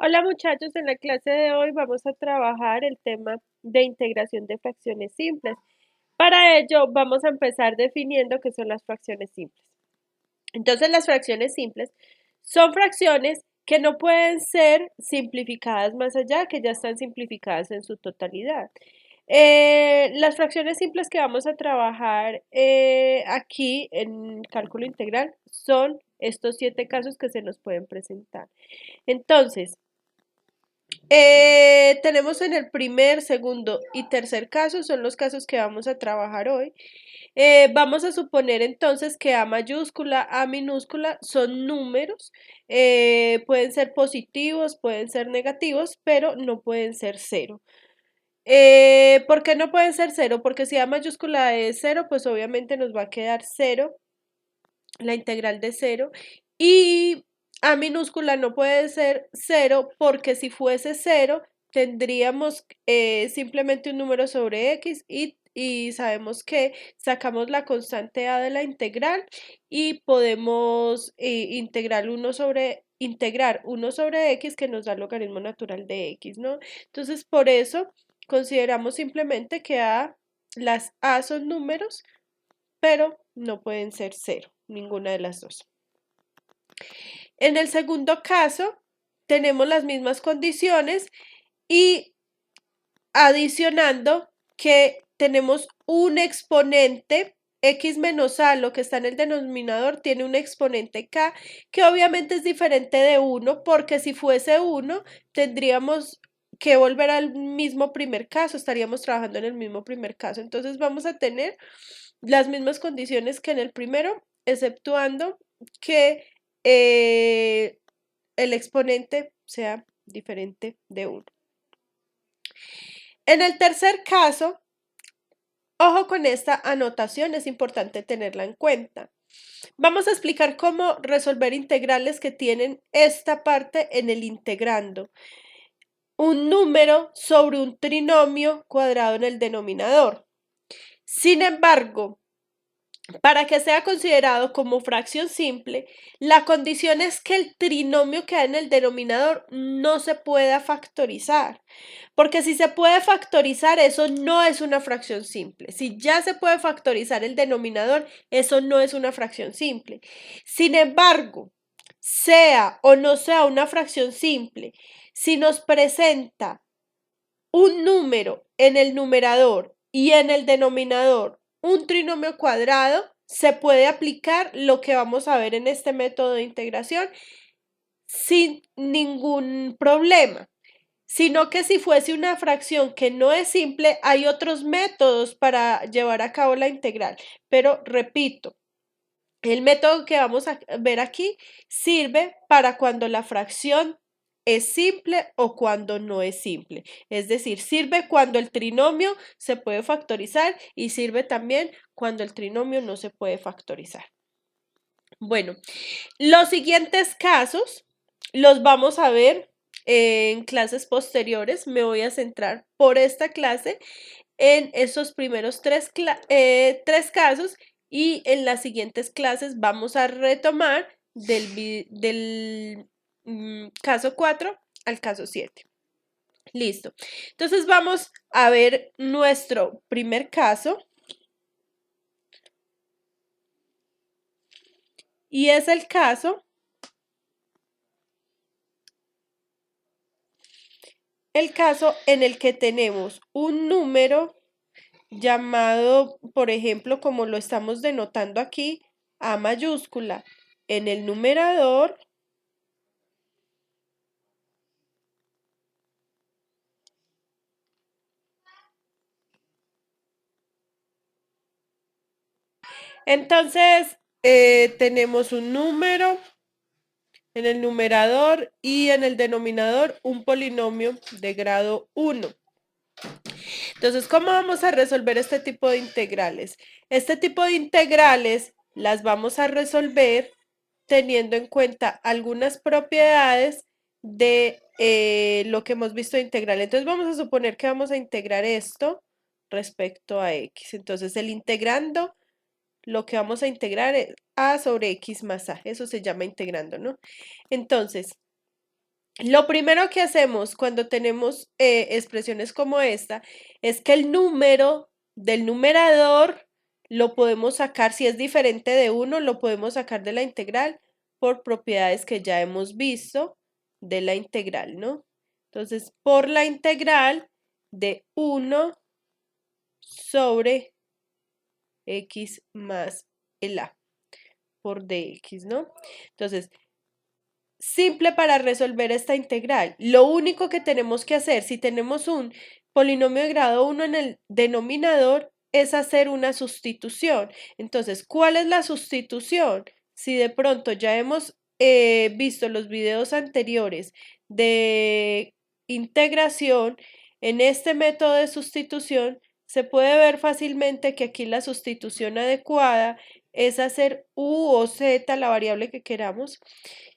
Hola muchachos, en la clase de hoy vamos a trabajar el tema de integración de fracciones simples. Para ello vamos a empezar definiendo qué son las fracciones simples. Entonces las fracciones simples son fracciones que no pueden ser simplificadas más allá, que ya están simplificadas en su totalidad. Las fracciones simples que vamos a trabajar aquí en cálculo integral son estos 7 casos que se nos pueden presentar. Entonces, tenemos en el primer, segundo y tercer caso, son los casos que vamos a trabajar hoy. Vamos a suponer entonces que A mayúscula, A minúscula son números, pueden ser positivos, pueden ser negativos, pero no pueden ser cero. ¿Por qué no pueden ser cero? Porque si A mayúscula es cero, pues obviamente nos va a quedar cero, la integral de cero, y A minúscula no puede ser cero porque si fuese cero tendríamos simplemente un número sobre x y sabemos que sacamos la constante A de la integral y podemos integrar 1 sobre x que nos da el logaritmo natural de x, ¿no? Entonces por eso consideramos simplemente que las A son números, pero no pueden ser cero, ninguna de las dos. En el segundo caso, tenemos las mismas condiciones y adicionando que tenemos un exponente x menos a, lo que está en el denominador, tiene un exponente k, que obviamente es diferente de 1, porque si fuese 1, tendríamos que volver al mismo primer caso, estaríamos trabajando en el mismo primer caso. Entonces vamos a tener las mismas condiciones que en el primero, exceptuando que el exponente sea diferente de 1. En el tercer caso, ojo con esta anotación, es importante tenerla en cuenta. Vamos a explicar cómo resolver integrales que tienen esta parte en el integrando. Un número sobre un trinomio cuadrado en el denominador. Sin embargo, para que sea considerado como fracción simple, la condición es que el trinomio que hay en el denominador no se pueda factorizar. Porque si se puede factorizar, eso no es una fracción simple. Si ya se puede factorizar el denominador, eso no es una fracción simple. Sin embargo, sea o no sea una fracción simple, si nos presenta un número en el numerador y en el denominador un trinomio cuadrado, se puede aplicar lo que vamos a ver en este método de integración sin ningún problema. Sino que si fuese una fracción que no es simple, hay otros métodos para llevar a cabo la integral. Pero repito, el método que vamos a ver aquí sirve para cuando la fracción es simple o cuando no es simple. Es decir, sirve cuando el trinomio se puede factorizar y sirve también cuando el trinomio no se puede factorizar. Bueno, los siguientes casos los vamos a ver en clases posteriores. Me voy a centrar por esta clase en esos primeros tres casos y en las siguientes clases vamos a retomar del caso 4 al caso 7. Listo. Entonces vamos a ver nuestro primer caso. Y es el caso en el que tenemos un número llamado, por ejemplo, como lo estamos denotando aquí, A mayúscula en el numerador Entonces, tenemos un número en el numerador y en el denominador un polinomio de grado 1. Entonces, ¿cómo vamos a resolver este tipo de integrales? Este tipo de integrales las vamos a resolver teniendo en cuenta algunas propiedades de lo que hemos visto de integral. Entonces, vamos a suponer que vamos a integrar esto respecto a x. Entonces, el integrando lo que vamos a integrar es a sobre x más a. Eso se llama integrando, ¿no? Entonces, Lo primero que hacemos cuando tenemos expresiones como esta es que el número del numerador lo podemos sacar, si es diferente de 1, lo podemos sacar de la integral por propiedades que ya hemos visto de la integral, ¿no? Entonces, por la integral de 1 sobre x más el a por dx, ¿no? Entonces, simple para resolver esta integral. Lo único que tenemos que hacer si tenemos un polinomio de grado 1 en el denominador es hacer una sustitución. Entonces, ¿cuál es la sustitución? Si de pronto ya hemos visto los videos anteriores de integración, en este método de sustitución se puede ver fácilmente que aquí la sustitución adecuada es hacer u o z, la variable que queramos,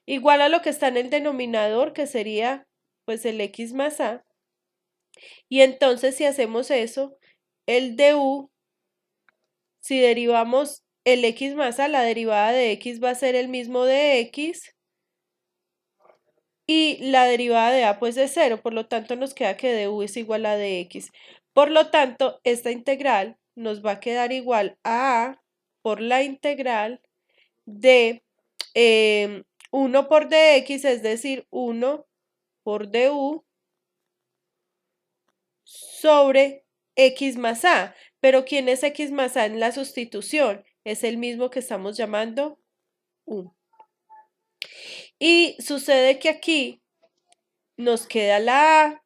igual a lo que está en el denominador, que sería pues el x más a. Y entonces si hacemos eso, el du, si derivamos el x más a, la derivada de x va a ser el mismo de x. Y la derivada de a pues es 0, por lo tanto nos queda que du es igual a dx. Por lo tanto, esta integral nos va a quedar igual a por la integral de 1 por dx, es decir, 1 por du sobre x más a. Pero ¿quién es x más a en la sustitución? Es el mismo que estamos llamando u. Y sucede que aquí nos queda la a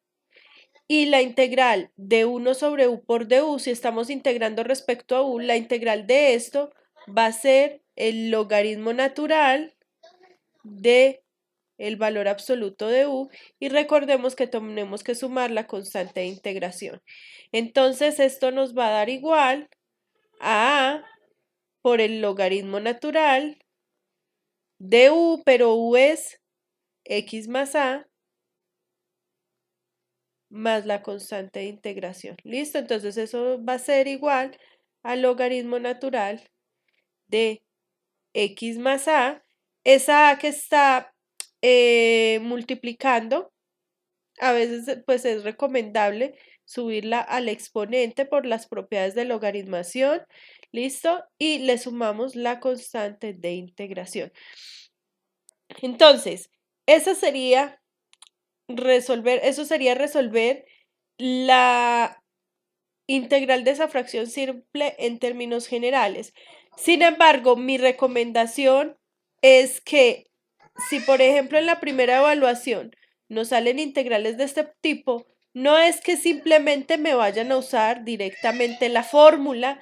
y la integral de 1 sobre u por du, si estamos integrando respecto a u, la integral de esto va a ser el logaritmo natural de el valor absoluto de u, y recordemos que tenemos que sumar la constante de integración. Entonces esto nos va a dar igual a por el logaritmo natural de u, pero u es x más a más la constante de integración. ¿Listo? Entonces eso va a ser igual al logaritmo natural de x más a, esa a que está multiplicando. A veces pues es recomendable subirla al exponente por las propiedades de logaritmación. ¿Listo? Y le sumamos la constante de integración. Entonces, eso sería resolver la integral de esa fracción simple en términos generales. Sin embargo, mi recomendación es que si, por ejemplo, en la primera evaluación nos salen integrales de este tipo, no es que simplemente me vayan a usar directamente la fórmula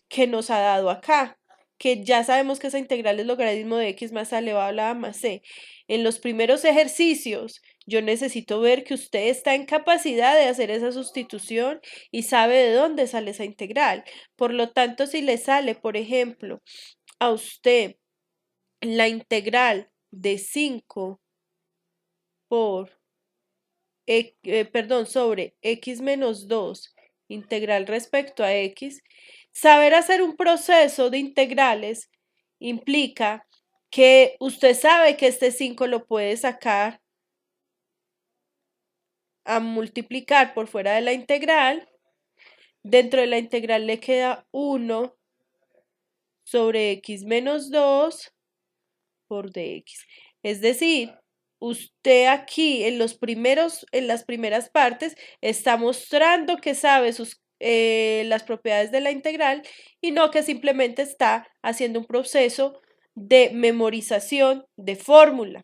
que nos ha dado acá, que ya sabemos que esa integral es logaritmo de x más a elevado a la a más c. En los primeros ejercicios, yo necesito ver que usted está en capacidad de hacer esa sustitución y sabe de dónde sale esa integral. Por lo tanto, si le sale, por ejemplo, a usted la integral de 5 por, sobre x menos 2 integral respecto a x, saber hacer un proceso de integrales implica que usted sabe que este 5 lo puede sacar a multiplicar por fuera de la integral. Dentro de la integral le queda 1 sobre x menos 2 por dx. Es decir, usted aquí en las primeras partes está mostrando que sabe las propiedades de la integral y no que simplemente está haciendo un proceso de memorización de fórmula.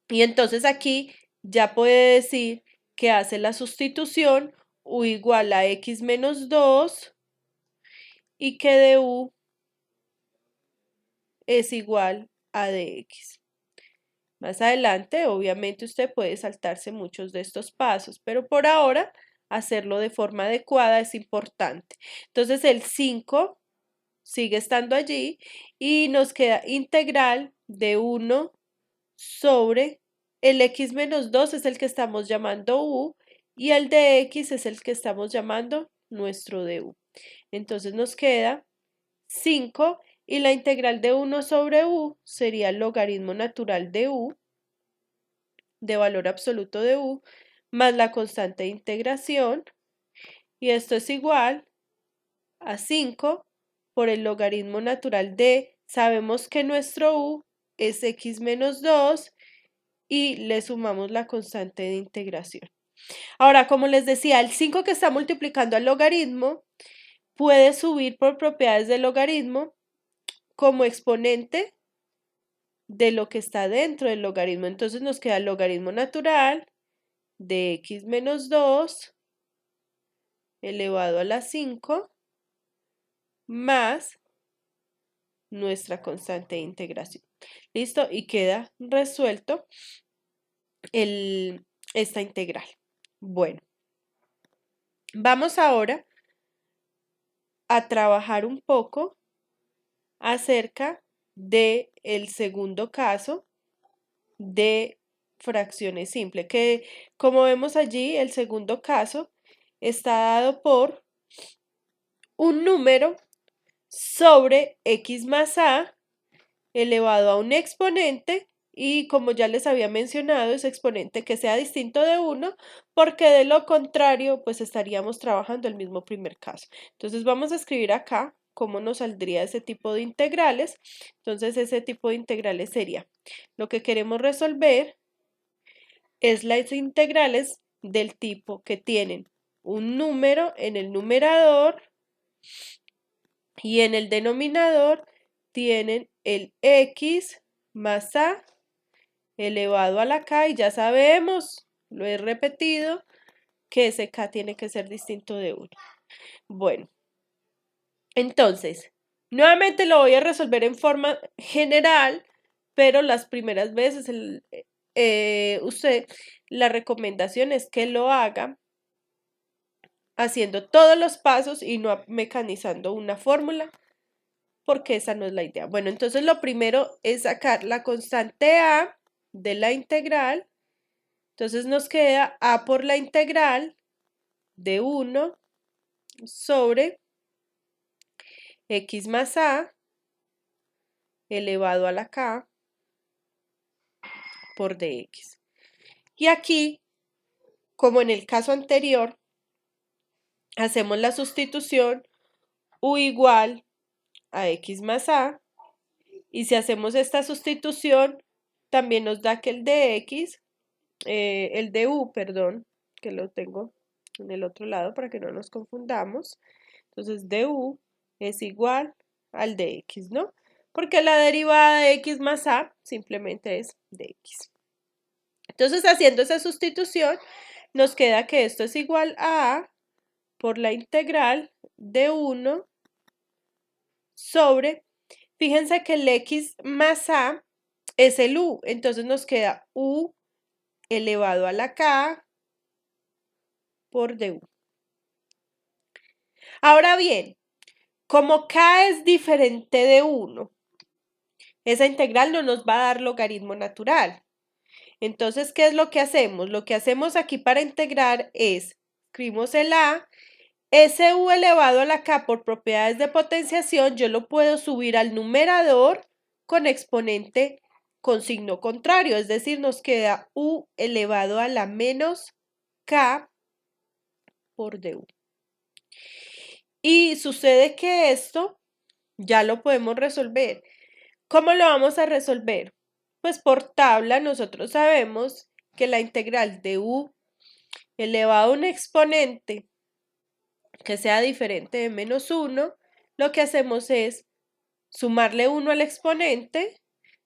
Y entonces aquí ya puede decir que hace la sustitución u igual a x menos 2 y que du es igual a dx. Más adelante, obviamente, usted puede saltarse muchos de estos pasos, pero por ahora hacerlo de forma adecuada es importante. Entonces el 5 sigue estando allí y nos queda integral de 1 sobre el x menos 2 es el que estamos llamando u y el de x es el que estamos llamando nuestro du. Entonces nos queda 5 y la integral de 1 sobre u sería el logaritmo natural de u de valor absoluto de u más la constante de integración, y esto es igual a 5 por el logaritmo natural de, sabemos que nuestro u es x menos 2 y le sumamos la constante de integración. Ahora, como les decía, el 5 que está multiplicando al logaritmo puede subir por propiedades del logaritmo como exponente de lo que está dentro del logaritmo. Entonces nos queda el logaritmo natural de x menos 2 elevado a la 5 más nuestra constante de integración. ¿Listo? Y queda resuelto esta integral. Bueno, vamos ahora a trabajar un poco acerca del segundo caso de fracciones simples, que como vemos allí, el segundo caso está dado por un número sobre x más a elevado a un exponente, y como ya les había mencionado, ese exponente que sea distinto de 1, porque de lo contrario, pues estaríamos trabajando el mismo primer caso. Entonces vamos a escribir acá cómo nos saldría ese tipo de integrales. Entonces ese tipo de integrales sería, lo que queremos resolver es las integrales del tipo que tienen un número en el numerador y en el denominador tienen el x más a elevado a la k, y ya sabemos, lo he repetido, que ese k tiene que ser distinto de 1. Bueno, entonces, nuevamente lo voy a resolver en forma general, pero las primeras veces la recomendación es que lo haga haciendo todos los pasos y no mecanizando una fórmula, porque esa no es la idea. Bueno, entonces lo primero es sacar la constante a de la integral. Entonces nos queda a por la integral de 1 sobre x más a elevado a la k por dx. Y aquí, como en el caso anterior, hacemos la sustitución u igual a x más a, y si hacemos esta sustitución, también nos da que el de x, el de u, perdón, que lo tengo en el otro lado para que no nos confundamos. Entonces du es igual al de x, ¿no? Porque la derivada de x más a simplemente es de x. Entonces, haciendo esa sustitución, nos queda que esto es igual a por la integral de 1 sobre, fíjense que el x más a es el u, entonces nos queda u elevado a la k por du. Ahora bien, como k es diferente de 1, esa integral no nos va a dar logaritmo natural. Entonces, ¿qué es lo que hacemos? Lo que hacemos aquí para integrar es, escribimos el a, ese u elevado a la k por propiedades de potenciación, yo lo puedo subir al numerador con exponente con signo contrario, es decir, nos queda u elevado a la menos k por du. Y sucede que esto ya lo podemos resolver. ¿Cómo lo vamos a resolver? Pues por tabla nosotros sabemos que la integral de u elevado a un exponente que sea diferente de menos 1, lo que hacemos es sumarle 1 al exponente,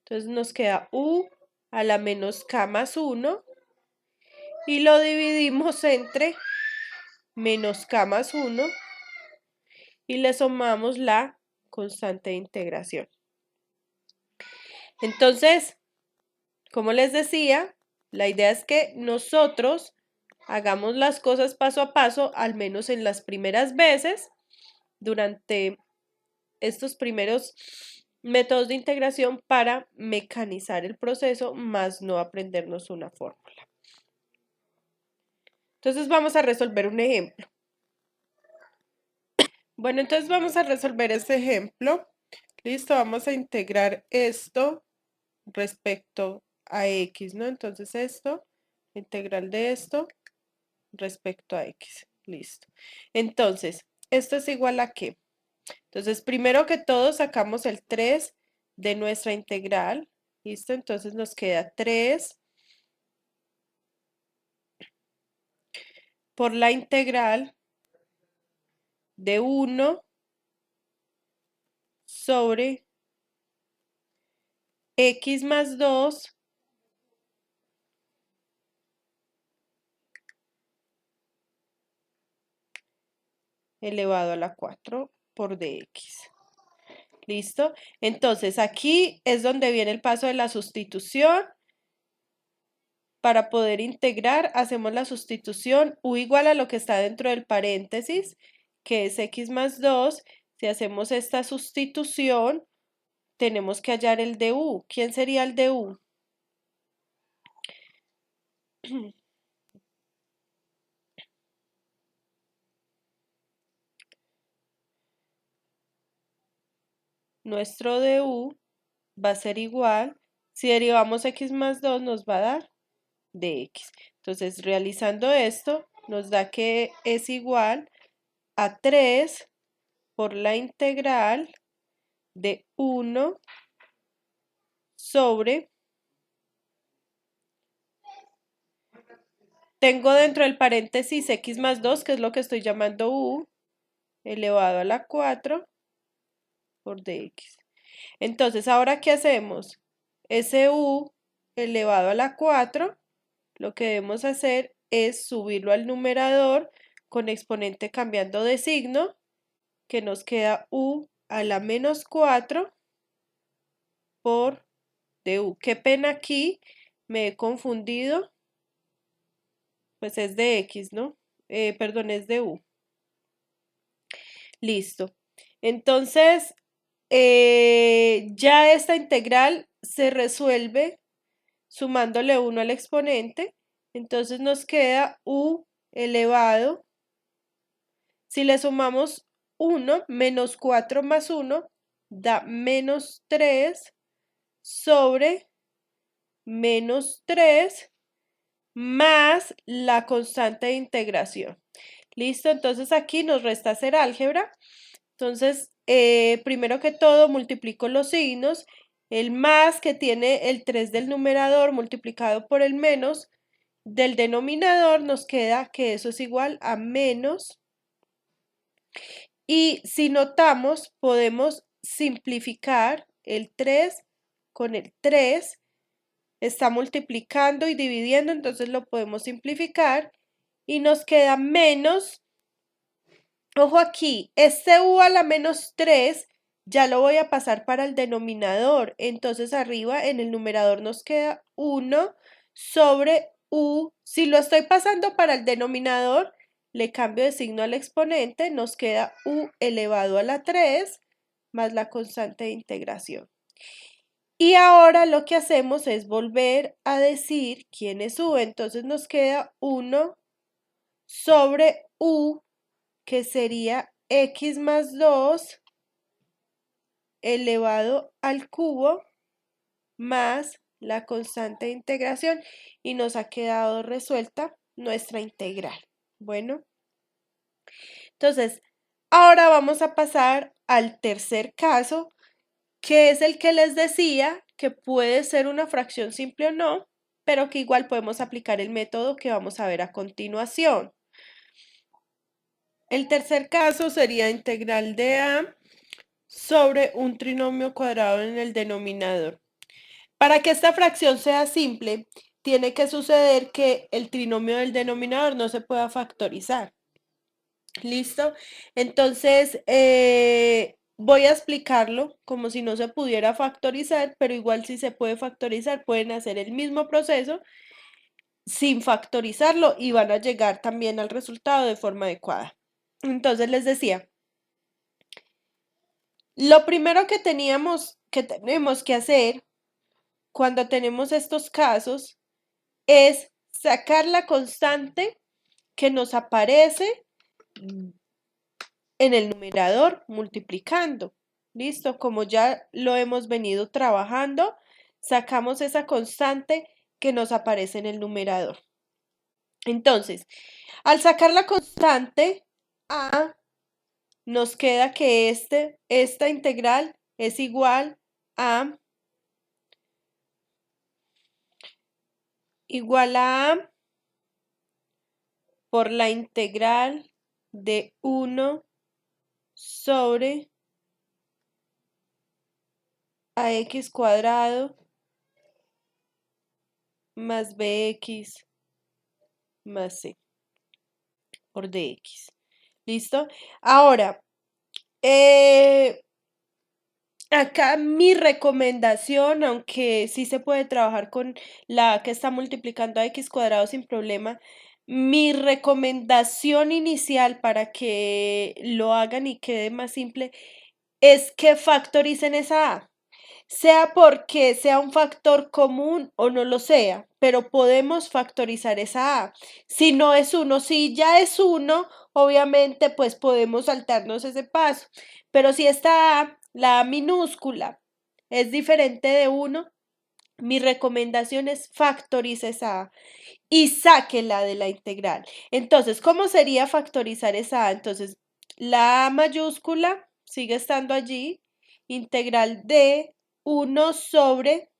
entonces nos queda u a la menos k más 1 y lo dividimos entre menos k más 1 y le sumamos la constante de integración. Entonces, como les decía, la idea es que nosotros hagamos las cosas paso a paso, al menos en las primeras veces, durante estos primeros métodos de integración para mecanizar el proceso, más no aprendernos una fórmula. Entonces vamos a resolver un ejemplo. Bueno, entonces vamos a resolver este ejemplo. Listo, vamos a integrar esto respecto a x, ¿no? Entonces esto integral de esto respecto a x. Listo. Entonces, esto es igual a ¿qué? Entonces, primero que todo, sacamos el 3 de nuestra integral. ¿Listo? Entonces nos queda 3 por la integral de 1 sobre x más 2 elevado a la 4 por dx. ¿Listo? Entonces, aquí es donde viene el paso de la sustitución. Para poder integrar, hacemos la sustitución u igual a lo que está dentro del paréntesis, que es x más 2. Si hacemos esta sustitución, tenemos que hallar el de u. ¿Quién sería el de u? Nuestro de u va a ser igual. Si derivamos x más 2, nos va a dar dx. Entonces, realizando esto, nos da que es igual a 3 por la integral de 1 sobre, tengo dentro del paréntesis x más 2, que es lo que estoy llamando u, elevado a la 4 por dx. Entonces, ¿ahora qué hacemos? Ese u elevado a la 4, lo que debemos hacer es subirlo al numerador con exponente cambiando de signo, que nos queda u a la menos 4 por du. Qué pena aquí, me he confundido, pues es de x, ¿no? Perdón, es de u. Listo. Entonces, ya esta integral se resuelve sumándole 1 al exponente. Entonces nos queda u elevado. Si le sumamos 1, menos 4 más 1 da menos 3 sobre menos 3 más la constante de integración. Listo, entonces aquí nos resta hacer álgebra. Entonces, primero que todo, multiplico los signos. El más que tiene el 3 del numerador multiplicado por el menos del denominador, nos queda que eso es igual a menos. Y si notamos, podemos simplificar el 3 con el 3. Está multiplicando y dividiendo, entonces lo podemos simplificar. Y nos queda menos. Ojo aquí, este u a la menos 3 ya lo voy a pasar para el denominador. Entonces arriba en el numerador nos queda 1 sobre u. Si lo estoy pasando para el denominador, le cambio de signo al exponente, nos queda u elevado a la 3 más la constante de integración. Y ahora lo que hacemos es volver a decir quién es u. Entonces nos queda 1 sobre u, que sería x más 2 elevado al cubo más la constante de integración, y nos ha quedado resuelta nuestra integral. Bueno, entonces ahora vamos a pasar al tercer caso, que es el que les decía que puede ser una fracción simple o no, pero que igual podemos aplicar el método que vamos a ver a continuación. El tercer caso sería integral de a sobre un trinomio cuadrado en el denominador. Para que esta fracción sea simple, tiene que suceder que el trinomio del denominador no se pueda factorizar. ¿Listo? Entonces, voy a explicarlo como si no se pudiera factorizar, pero igual si se puede factorizar, pueden hacer el mismo proceso sin factorizarlo y van a llegar también al resultado de forma adecuada. Entonces les decía, lo primero que tenemos que hacer cuando tenemos estos casos es sacar la constante que nos aparece en el numerador multiplicando. ¿Listo? Como ya lo hemos venido trabajando, sacamos esa constante que nos aparece en el numerador. Entonces, al sacar la constante a, nos queda que esta integral es igual a A por la integral de 1 sobre ax cuadrado más bx más c por dx. ¿Listo? Ahora, acá mi recomendación, aunque sí se puede trabajar con la que está multiplicando a x cuadrado sin problema, mi recomendación inicial para que lo hagan y quede más simple es que factoricen esa a, sea porque sea un factor común o no lo sea, pero podemos factorizar esa a. Si no es 1, si ya es 1, obviamente pues podemos saltarnos ese paso, pero si esta a, la a minúscula, es diferente de 1, mi recomendación es factorice esa a y sáquela de la integral. Entonces, ¿cómo sería factorizar esa a? Entonces, la a mayúscula sigue estando allí, integral de 1 sobre,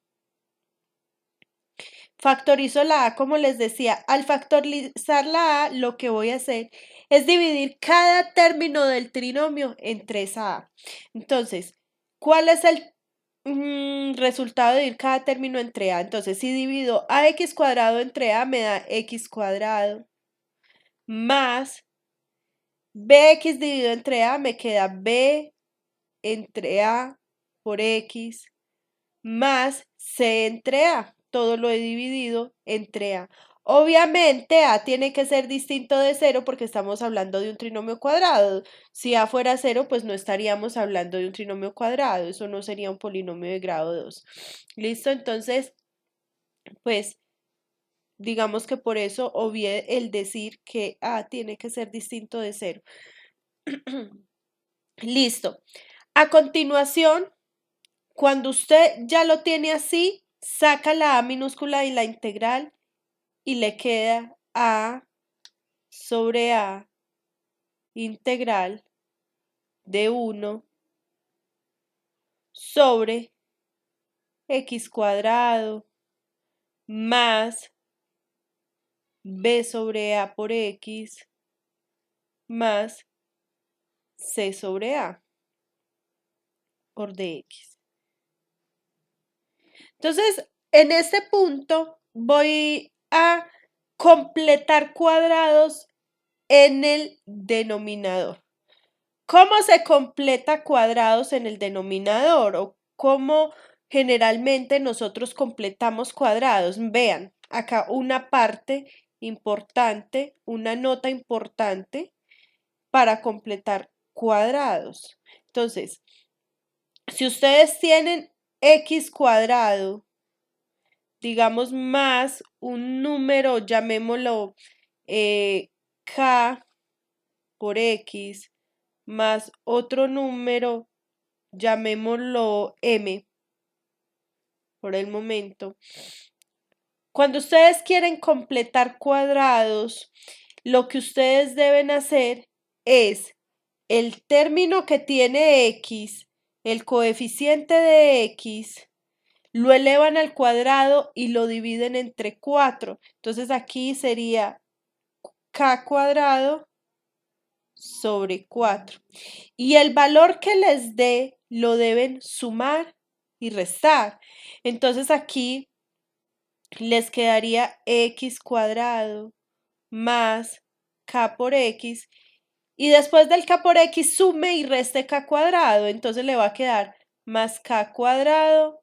factorizo la a como les decía, al factorizar la a lo que voy a hacer es dividir cada término del trinomio entre esa a. Entonces, ¿cuál es el resultado de dividir cada término entre a? Entonces, si divido ax cuadrado entre a me da x cuadrado más bx dividido entre a me queda b entre a por x más c entre a. Todo lo he dividido entre a. Obviamente a tiene que ser distinto de 0 porque estamos hablando de un trinomio cuadrado. Si a fuera 0, pues no estaríamos hablando de un trinomio cuadrado. Eso no sería un polinomio de grado 2. ¿Listo? Entonces, pues digamos que por eso obvié el decir que a tiene que ser distinto de 0. Listo. A continuación, cuando usted ya lo tiene así, saca la a minúscula y la integral y le queda a sobre a integral de 1 sobre x cuadrado más b sobre a por x más c sobre a por dx. Entonces, en este punto voy a completar cuadrados en el denominador. ¿Cómo se completa cuadrados en el denominador? ¿O cómo generalmente nosotros completamos cuadrados? Vean, acá una parte importante, una nota importante para completar cuadrados. Entonces, si ustedes tienen x cuadrado, digamos más un número, llamémoslo k por x, más otro número, llamémoslo m por el momento. Cuando ustedes quieren completar cuadrados, lo que ustedes deben hacer es el término que tiene x, el coeficiente de x, lo elevan al cuadrado y lo dividen entre 4. Entonces aquí sería k cuadrado sobre 4. Y el valor que les dé lo deben sumar y restar. Entonces aquí les quedaría x cuadrado más k por x. Y después del k por x sume y reste k cuadrado. Entonces le va a quedar más k cuadrado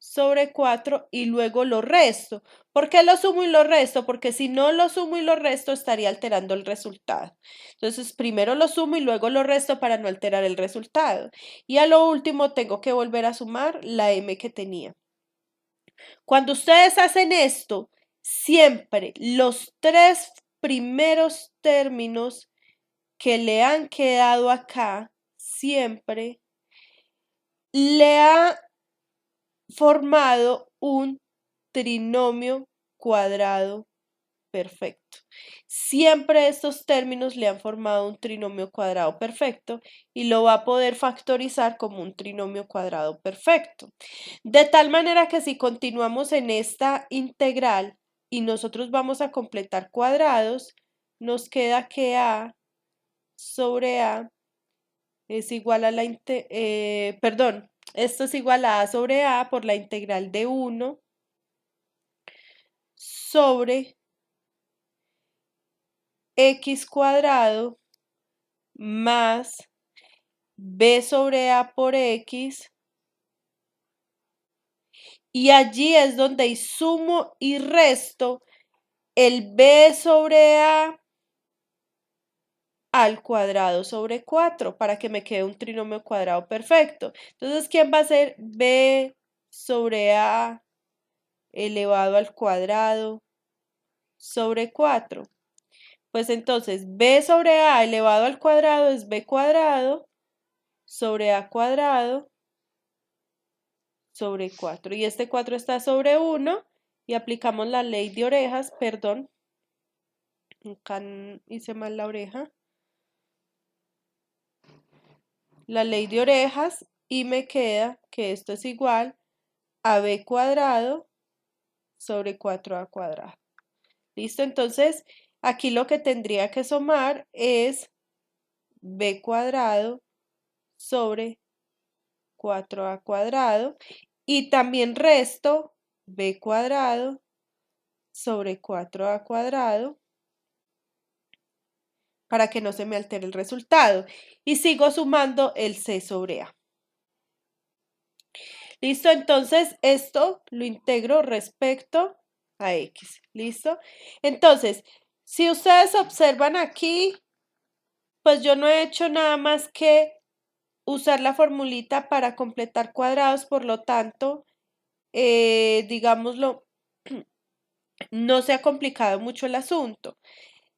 sobre 4 y luego lo resto. ¿Por qué lo sumo y lo resto? Porque si no lo sumo y lo resto estaría alterando el resultado. Entonces primero lo sumo y luego lo resto para no alterar el resultado. Y a lo último tengo que volver a sumar la m que tenía. Cuando ustedes hacen esto, siempre los tres primeros términos que le han quedado acá, siempre le ha formado un trinomio cuadrado perfecto. Siempre estos términos le han formado un trinomio cuadrado perfecto y lo va a poder factorizar como un trinomio cuadrado perfecto. De tal manera que si continuamos en esta integral y nosotros vamos a completar cuadrados, nos queda que a sobre a es igual a perdón, esto es igual a sobre a por la integral de 1 sobre x cuadrado más b sobre a por x, y allí es donde sumo y resto el b sobre a al cuadrado sobre 4 para que me quede un trinomio cuadrado perfecto. Entonces, ¿quién va a ser b sobre a elevado al cuadrado sobre 4? Pues entonces b sobre a elevado al cuadrado es b cuadrado sobre a cuadrado sobre 4. Y este 4 está sobre 1 y aplicamos la ley de orejas, perdón, acá hice mal la oreja. La ley de orejas y me queda que esto es igual a b cuadrado sobre 4a cuadrado. ¿Listo? Entonces, aquí lo que tendría que sumar es b cuadrado sobre 4a cuadrado y también resto b cuadrado sobre 4a cuadrado para que no se me altere el resultado. Y sigo sumando el c sobre a. ¿Listo? Entonces, esto lo integro respecto a x. ¿Listo? Entonces, si ustedes observan aquí, pues yo no he hecho nada más que usar la formulita para completar cuadrados, por lo tanto, digámoslo, no se ha complicado mucho el asunto.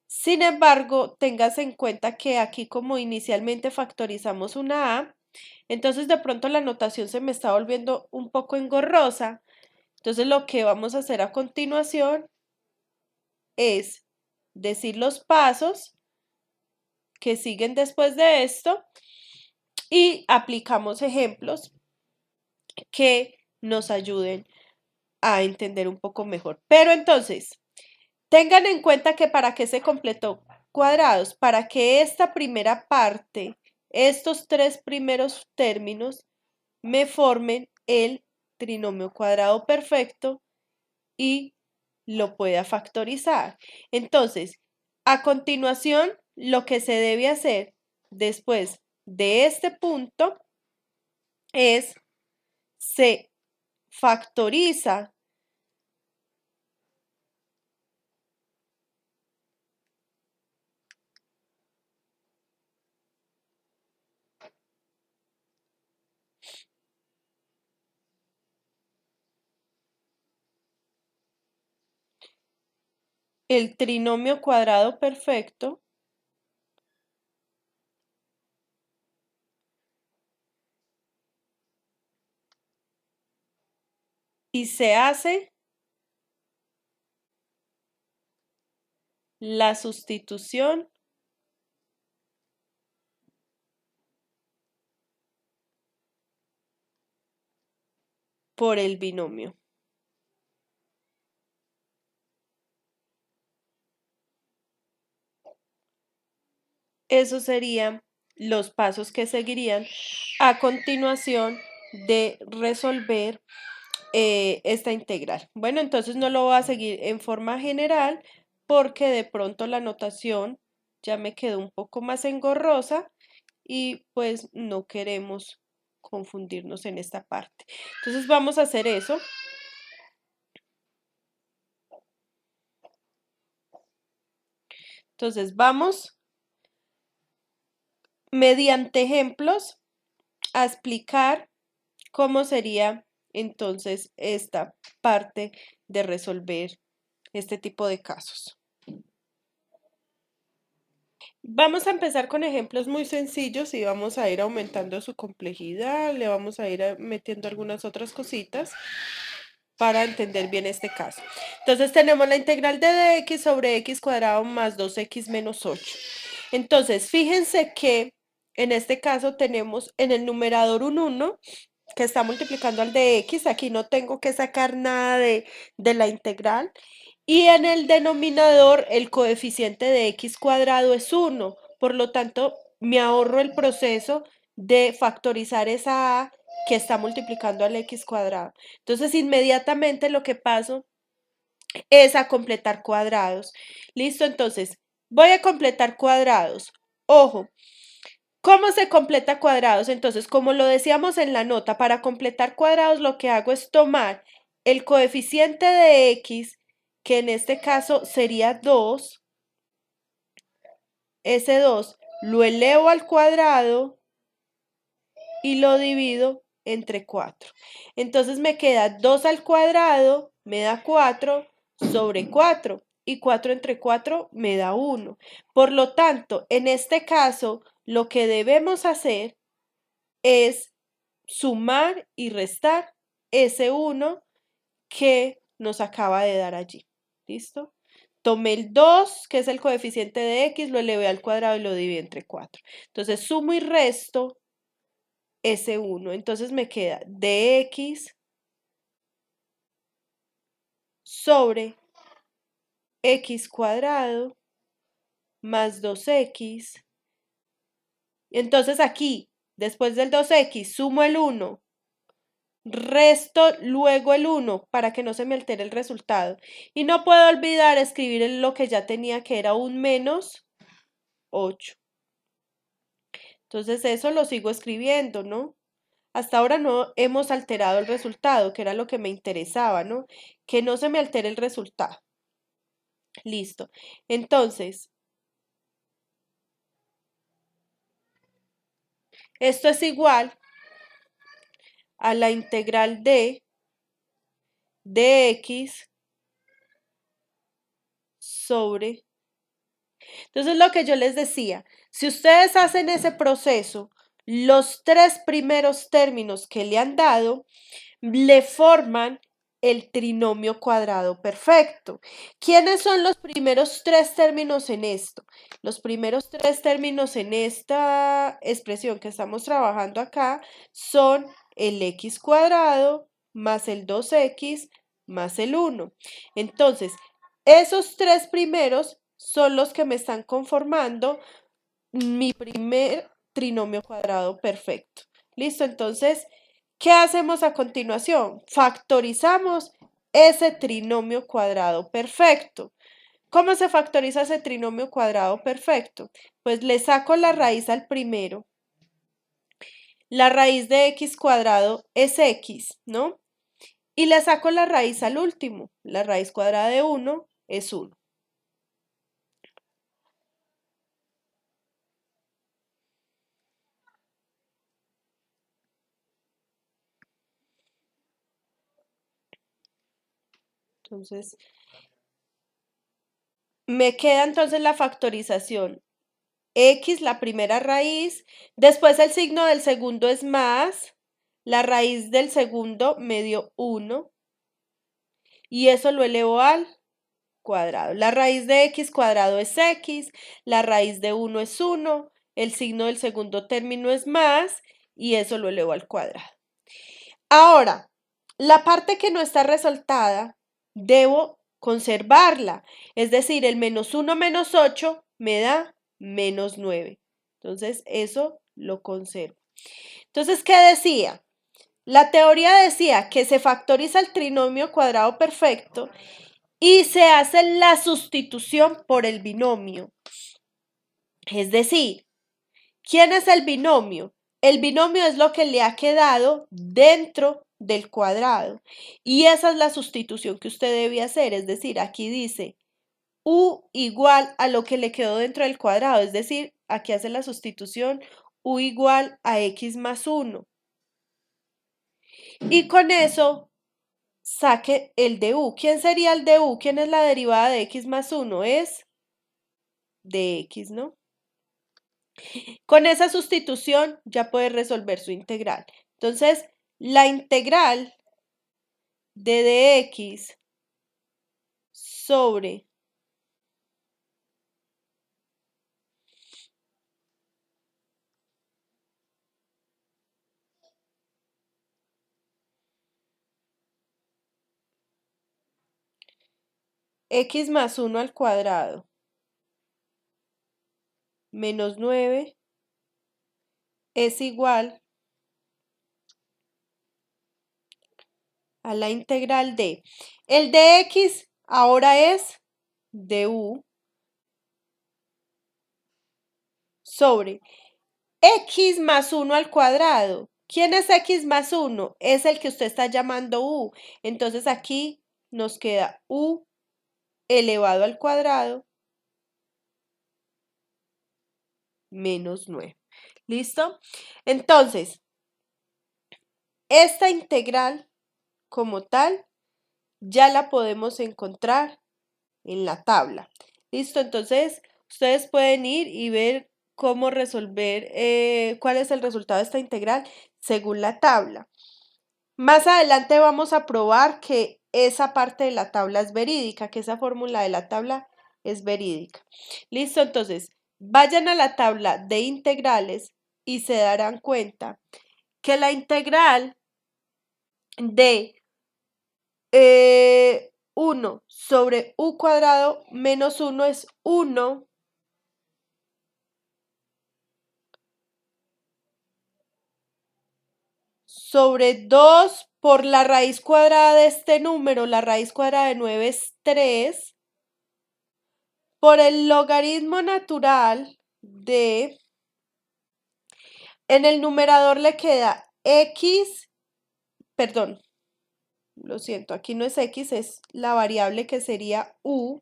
Sin embargo, tengas en cuenta que aquí como inicialmente factorizamos una a, entonces de pronto la notación se me está volviendo un poco engorrosa. Entonces lo que vamos a hacer a continuación es decir los pasos que siguen después de esto y aplicamos ejemplos que nos ayuden a entender un poco mejor. Pero entonces, tengan en cuenta que para que se completó cuadrados, para que esta primera parte, estos tres primeros términos, me formen el trinomio cuadrado perfecto y lo pueda factorizar. Entonces, a continuación, lo que se debe hacer después de este punto es se factoriza el trinomio cuadrado perfecto y se hace la sustitución por el binomio. Esos serían los pasos que seguirían a continuación de resolver esta integral. Bueno, entonces no lo voy a seguir en forma general porque de pronto la notación ya me quedó un poco más engorrosa y pues no queremos confundirnos en esta parte. Entonces vamos a hacer eso. Entonces vamos mediante ejemplos a explicar cómo sería entonces esta parte de resolver este tipo de casos. Vamos a empezar con ejemplos muy sencillos y vamos a ir aumentando su complejidad, le vamos a ir metiendo algunas otras cositas. para entender bien este caso. Entonces tenemos la integral de dx sobre x cuadrado más 2x menos 8. Entonces, fíjense que en este caso tenemos en el numerador un 1 que está multiplicando al de x. Aquí no tengo que sacar nada de la integral. Y en el denominador el coeficiente de x cuadrado es 1. Por lo tanto, me ahorro el proceso de factorizar esa a que está multiplicando al x cuadrado. Entonces, inmediatamente lo que paso es a completar cuadrados. Listo, entonces, voy a completar cuadrados. Ojo, ¿cómo se completa cuadrados? Entonces, como lo decíamos en la nota, para completar cuadrados lo que hago es tomar el coeficiente de x, que en este caso sería 2, ese 2 lo elevo al cuadrado y lo divido entre 4. Entonces me queda 2 al cuadrado, me da 4 sobre 4. Y 4 entre 4 me da 1. Por lo tanto, en este caso, lo que debemos hacer es sumar y restar ese 1 que nos acaba de dar allí. ¿Listo? Tomé el 2, que es el coeficiente de x, lo elevé al cuadrado y lo dividí entre 4. Entonces sumo y resto ese 1. Entonces me queda dx sobre x cuadrado más 2x. Entonces aquí, después del 2x, sumo el 1, resto luego el 1 para que no se me altere el resultado. Y no puedo olvidar escribir lo que ya tenía, que era un menos 8. Entonces eso lo sigo escribiendo, ¿no? Hasta ahora no hemos alterado el resultado, que era lo que me interesaba, ¿no? Que no se me altere el resultado. Listo. Entonces, esto es igual a la integral de dx sobre... Entonces, lo que yo les decía, si ustedes hacen ese proceso, los 3 primeros términos que le han dado le forman el trinomio cuadrado perfecto. ¿Quiénes son los primeros 3 términos en esto? Los primeros 3 términos en esta expresión que estamos trabajando acá son el x cuadrado más el 2x más el 1. Entonces, esos 3 primeros son los que me están conformando mi primer trinomio cuadrado perfecto. Listo, entonces, ¿qué hacemos a continuación? Factorizamos ese trinomio cuadrado perfecto. ¿Cómo se factoriza ese trinomio cuadrado perfecto? Pues le saco la raíz al primero. La raíz de x cuadrado es x, ¿no? Y le saco la raíz al último. La raíz cuadrada de 1 es 1. Entonces, me queda entonces la factorización. X, la primera raíz, después el signo del segundo es más, la raíz del segundo me dio 1 y eso lo elevo al cuadrado. La raíz de x cuadrado es x, la raíz de 1 es 1, el signo del segundo término es más y eso lo elevo al cuadrado. Ahora, la parte que no está resaltada, debo conservarla, es decir, el menos 1 menos 8 me da menos 9. Entonces, eso lo conservo. Entonces, ¿qué decía? La teoría decía que se factoriza el trinomio cuadrado perfecto y se hace la sustitución por el binomio. Es decir, ¿quién es el binomio? El binomio es lo que le ha quedado dentro del cuadrado. Y esa es la sustitución que usted debe hacer. Es decir, aquí dice u igual a lo que le quedó dentro del cuadrado. Es decir, aquí hace la sustitución u igual a x más 1. Y con eso saque el de u. ¿Quién sería el de u? ¿Quién es la derivada de x más 1? Es de x, ¿no? Con esa sustitución ya puede resolver su integral. Entonces, la integral de dx sobre x más 1 al cuadrado menos 9 es igual a la integral de, el de x ahora es du sobre x más 1 al cuadrado. ¿Quién es x más 1? Es el que usted está llamando u. Entonces aquí nos queda u elevado al cuadrado menos 9. ¿Listo? Entonces, esta integral como tal ya la podemos encontrar en la tabla. ¿Listo? Entonces, ustedes pueden ir y ver cómo resolver, cuál es el resultado de esta integral según la tabla. Más adelante vamos a probar que esa parte de la tabla es verídica, que esa fórmula de la tabla es verídica. ¿Listo? Entonces, vayan a la tabla de integrales y se darán cuenta que la integral de 1 sobre u cuadrado menos 1 es 1 sobre 2 por la raíz cuadrada de este número, la raíz cuadrada de 9 es 3, por el logaritmo natural de, en el numerador le queda x, perdón, lo siento, aquí no es x, es la variable que sería u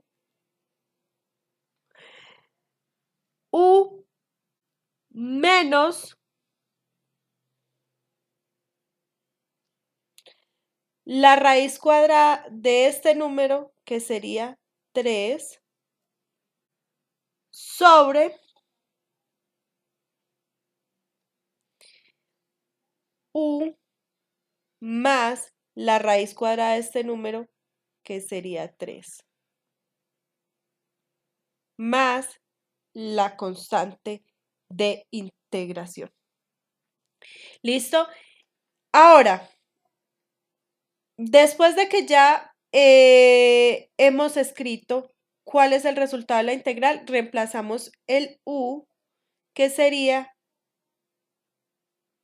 menos la raíz cuadrada de este número, que sería 3, sobre u más la raíz cuadrada de este número, que sería 3, más la constante de integración. ¿Listo? Ahora, después de que ya hemos escrito cuál es el resultado de la integral, reemplazamos el u, que sería,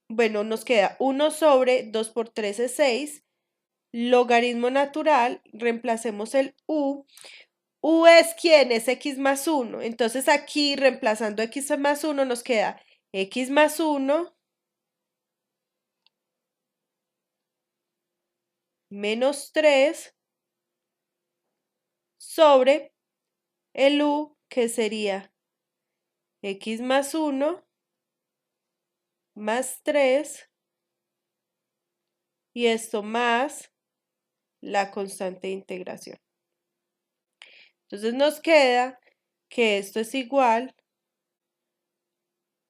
bueno, nos queda 1 sobre 2 por 3 es 6, logaritmo natural, reemplacemos el u. U es quién, es x más 1. Entonces aquí, reemplazando x más 1, nos queda x más 1 menos 3 sobre el u, que sería x más 1 más 3 y esto más la constante de integración. Entonces nos queda que esto es igual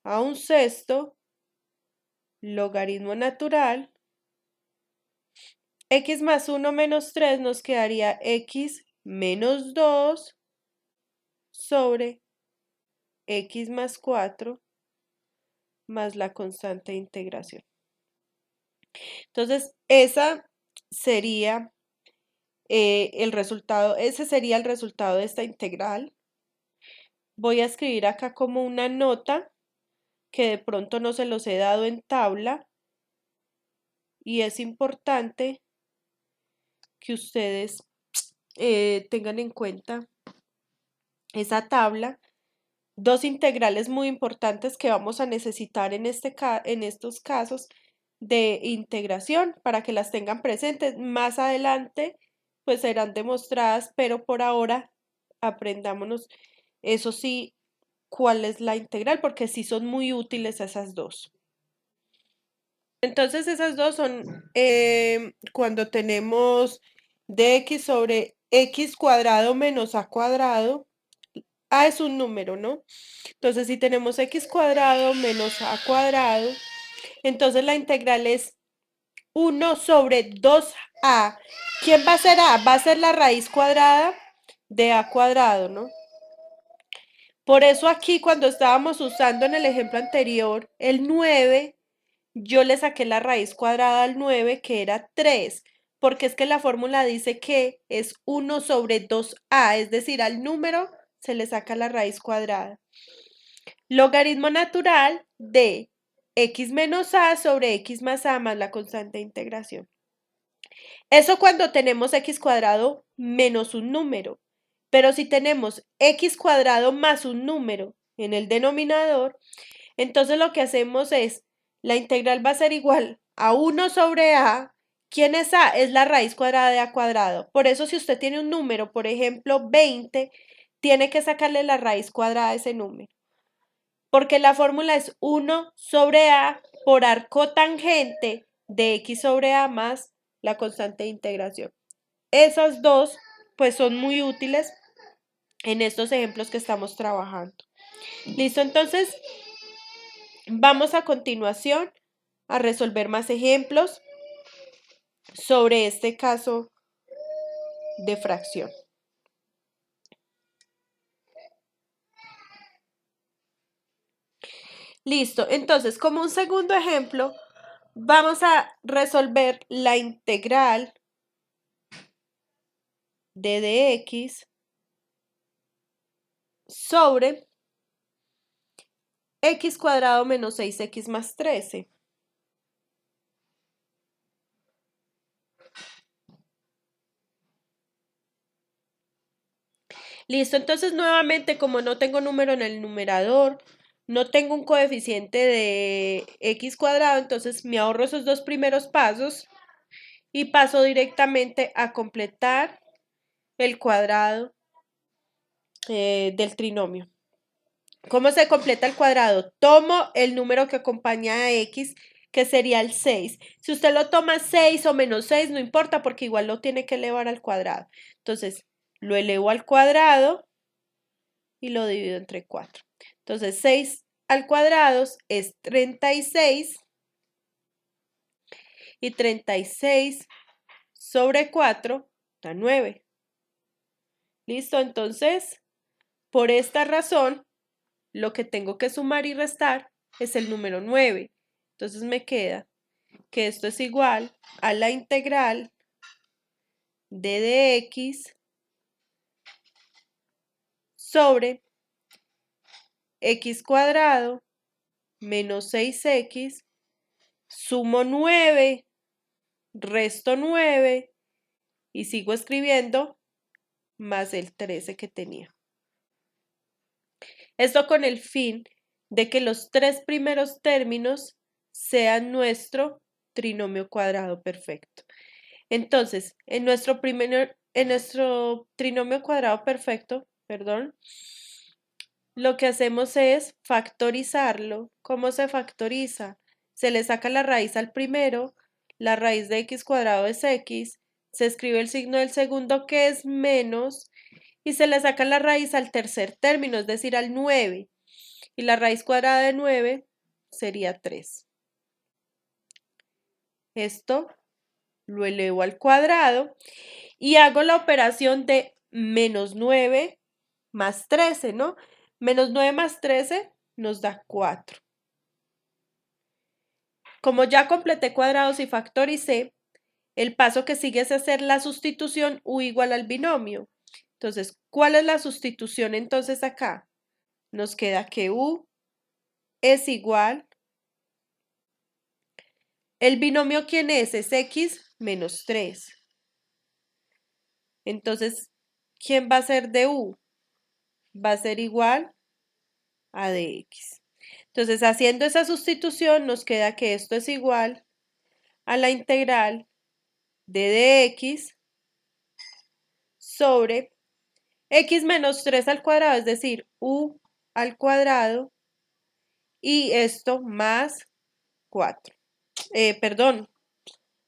a un sexto logaritmo natural. X más 1 menos 3 nos quedaría x menos 2 sobre x más 4 más la constante de integración. Entonces, esa sería el resultado, ese sería el resultado de esta integral. Voy a escribir acá como una nota que de pronto no se los he dado en tabla y es importante que ustedes tengan en cuenta esa tabla. Dos integrales muy importantes que vamos a necesitar en estos casos de integración para que las tengan presentes. Más adelante, pues serán demostradas, pero por ahora aprendámonos, eso sí, cuál es la integral, porque sí son muy útiles esas dos. Entonces, esas dos son cuando tenemos dx sobre x cuadrado menos a cuadrado. A es un número, ¿no? Entonces, si tenemos x cuadrado menos a cuadrado, entonces la integral es 1 sobre 2a. ¿Quién va a ser a? Va a ser la raíz cuadrada de a cuadrado, ¿no? Por eso aquí cuando estábamos usando en el ejemplo anterior el 9, yo le saqué la raíz cuadrada al 9, que era 3, porque es que la fórmula dice que es 1 sobre 2a, es decir, al número se le saca la raíz cuadrada. Logaritmo natural de x menos a sobre x más a más la constante de integración. Eso cuando tenemos x cuadrado menos un número. Pero si tenemos x cuadrado más un número en el denominador, entonces lo que hacemos es, la integral va a ser igual a 1 sobre a. ¿Quién es a? Es la raíz cuadrada de a cuadrado. Por eso si usted tiene un número, por ejemplo 20, tiene que sacarle la raíz cuadrada de ese número. Porque la fórmula es 1 sobre a por arco tangente de x sobre a más la constante de integración. Esas dos pues son muy útiles en estos ejemplos que estamos trabajando. Listo, entonces vamos a continuación a resolver más ejemplos sobre este caso de fracción. Listo, entonces como un segundo ejemplo vamos a resolver la integral de dx sobre x cuadrado menos 6x más 13. Listo, entonces nuevamente como no tengo número en el numerador, no tengo un coeficiente de x cuadrado, entonces me ahorro esos dos primeros pasos y paso directamente a completar el cuadrado del trinomio. ¿Cómo se completa el cuadrado? Tomo el número que acompaña a x, que sería el 6. Si usted lo toma 6 o menos 6, no importa porque igual lo tiene que elevar al cuadrado. Entonces, lo elevo al cuadrado y lo divido entre 4. Entonces, 6 al cuadrado es 36 y 36 sobre 4 da 9. ¿Listo? Entonces, por esta razón, lo que tengo que sumar y restar es el número 9. Entonces me queda que esto es igual a la integral de dx sobre x cuadrado menos 6x, sumo 9, resto 9 y sigo escribiendo más el 13 que tenía. Esto con el fin de que los tres primeros términos sean nuestro trinomio cuadrado perfecto. Entonces, en nuestro trinomio cuadrado perfecto, perdón, lo que hacemos es factorizarlo. ¿Cómo se factoriza? Se le saca la raíz al primero, la raíz de x cuadrado es x, se escribe el signo del segundo que es menos y se le saca la raíz al tercer término, es decir, al 9. Y la raíz cuadrada de 9 sería 3. Esto lo elevo al cuadrado y hago la operación de menos 9 más 13, ¿no? Menos 9 más 13 nos da 4. Como ya completé cuadrados y factoricé, el paso que sigue es hacer la sustitución u igual al binomio. Entonces, ¿cuál es la sustitución entonces acá? Nos queda que u es igual. ¿El binomio quién es? Es x menos 3. Entonces, ¿quién va a ser de u? Va a ser igual a dx. Entonces, haciendo esa sustitución, nos queda que esto es igual a la integral de dx sobre x menos 3 al cuadrado, es decir, u al cuadrado, y esto más 4. Perdón,